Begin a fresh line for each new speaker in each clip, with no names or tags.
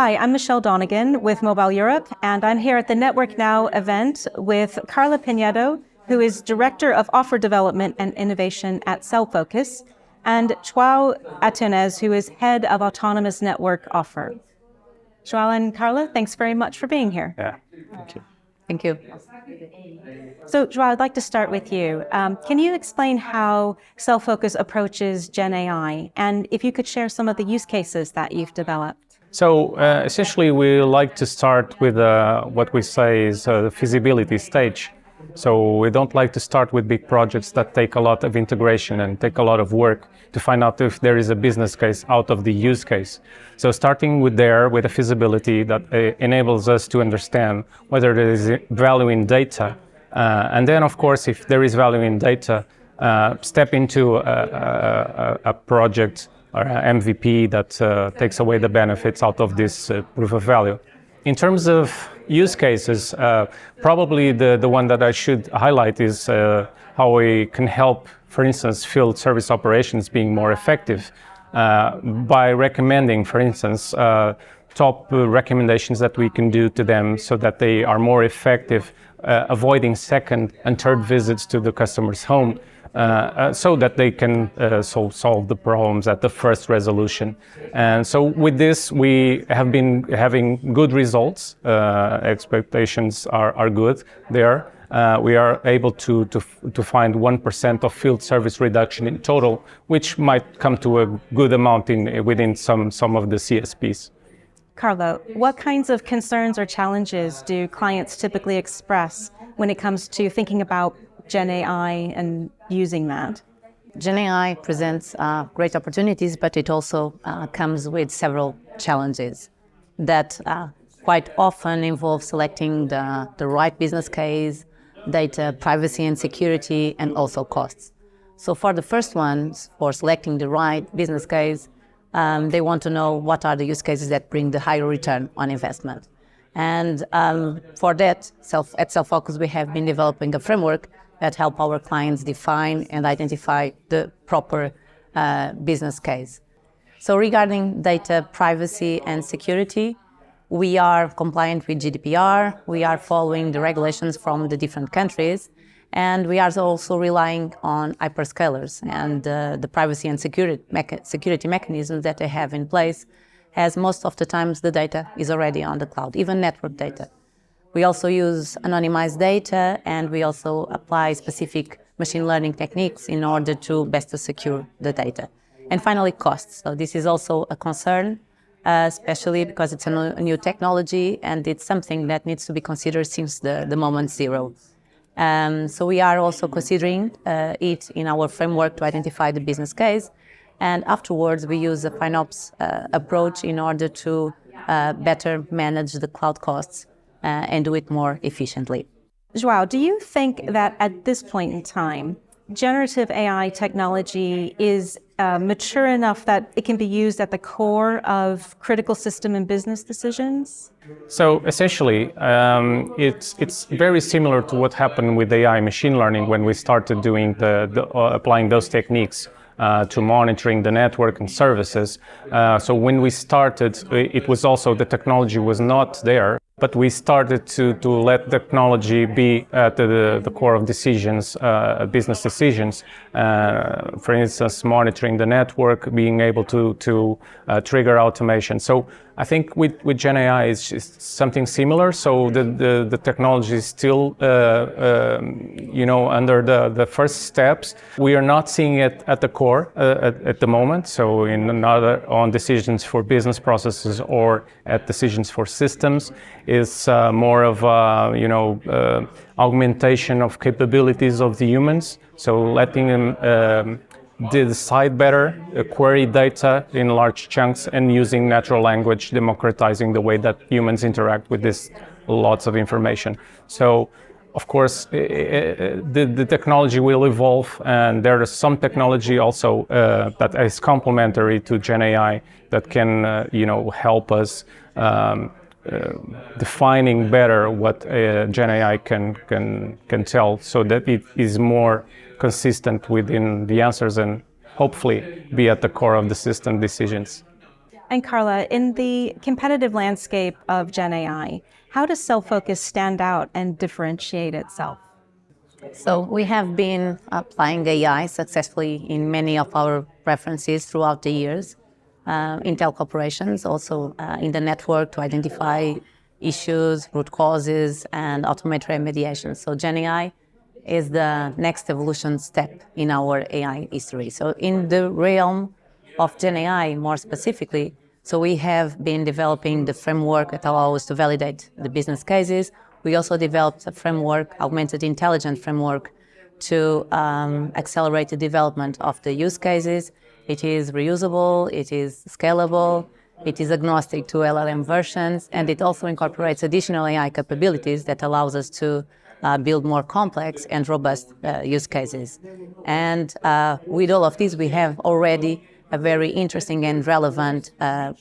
Hi, I'm Michelle Donegan with Mobile Europe, and I'm here at the Network Now event with Carla Penedo, who is Director of Offer Development and Innovation at Celfocus, and João Antunes, who is Head of Autonomous Network Offer. João and Carla, thanks very much for being here.
Yeah, thank you.
Thank you.
So, João, I'd like to start with you. Can you explain how Celfocus approaches Gen AI, and if you could share some of the use cases that you've developed?
So essentially, we like to start with what we say is the feasibility stage. So we don't like to start with big projects that take a lot of integration and take a lot of work to find out if there is a business case out of the use case. So starting with a feasibility that enables us to understand whether there is value in data. And then, of course, if there is value in data, step into a project or MVP that takes away the benefits out of this proof of value. In terms of use cases, probably the one that I should highlight is how we can help, for instance, field service operations being more effective by recommending, for instance, top recommendations that we can do to them so that they are more effective, avoiding second and third visits to the customer's home. So that they can solve the problems at the first resolution. And so with this, we have been having good results. Expectations are good there. We are able to find 1% of field service reduction in total, which might come to a good amount within some of the CSPs.
Carla, what kinds of concerns or challenges do clients typically express when it comes to thinking about Gen AI and using that?
Gen AI presents great opportunities, but it also comes with several challenges that quite often involve selecting the right business case, data privacy and security, and also costs. So for the first ones, for selecting the right business case, they want to know what are the use cases that bring the higher return on investment. And for that, at Celfocus, we have been developing a framework that help our clients define and identify the proper business case. So regarding data privacy and security, we are compliant with GDPR, we are following the regulations from the different countries, and we are also relying on hyperscalers and the privacy and security mechanisms that they have in place, as most of the times the data is already on the cloud, even network data. We also use anonymized data, and we also apply specific machine learning techniques in order to best secure the data. And finally, costs. So this is also a concern, especially because it's a new technology, and it's something that needs to be considered since the moment zero. So we are also considering it in our framework to identify the business case, and afterwards we use a FinOps approach in order to better manage the cloud costs and do it more efficiently.
João, do you think that at this point in time, generative AI technology is mature enough that it can be used at the core of critical system and business decisions?
So essentially, it's very similar to what happened with AI machine learning when we started doing applying those techniques to monitoring the network and services. So when we started, it was also the technology was not there. But we started to let technology be at the core of decisions, business decisions. For instance, monitoring the network, being able to trigger automation. So I think with Gen AI it's just something similar. So the technology is still under the first steps. We are not seeing it at the core at the moment. So on decisions for business processes or at decisions for systems. Is more of augmentation of capabilities of the humans, so letting them decide better, query data in large chunks, and using natural language, democratizing the way that humans interact with this lots of information. So, of course, the technology will evolve, and there is some technology also that is complementary to Gen AI that can, help us. Defining better what Gen AI can tell, so that it is more consistent within the answers and hopefully be at the core of the system decisions.
And Carla, in the competitive landscape of Gen AI, how does Celfocus stand out and differentiate itself?
So we have been applying AI successfully in many of our references throughout the years. In telco operations, also in the network to identify issues, root causes, and automate remediation. So Gen AI is the next evolution step in our AI history. So in the realm of Gen AI, more specifically, so we have been developing the framework that allows us to validate the business cases. We also developed a framework, augmented intelligence framework, to accelerate the development of the use cases. It is reusable, it is scalable, it is agnostic to LLM versions, and it also incorporates additional AI capabilities that allows us to build more complex and robust use cases. And with all of these, we have already a very interesting and relevant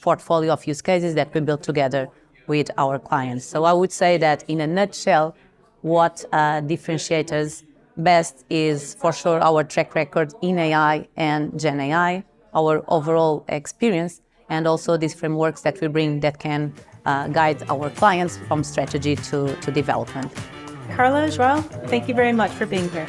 portfolio of use cases that we built together with our clients. So I would say that in a nutshell, what differentiates us best is for sure our track record in AI and Gen AI, our overall experience, and also these frameworks that we bring that can guide our clients from strategy to development.
Carla, João, thank you very much for being here.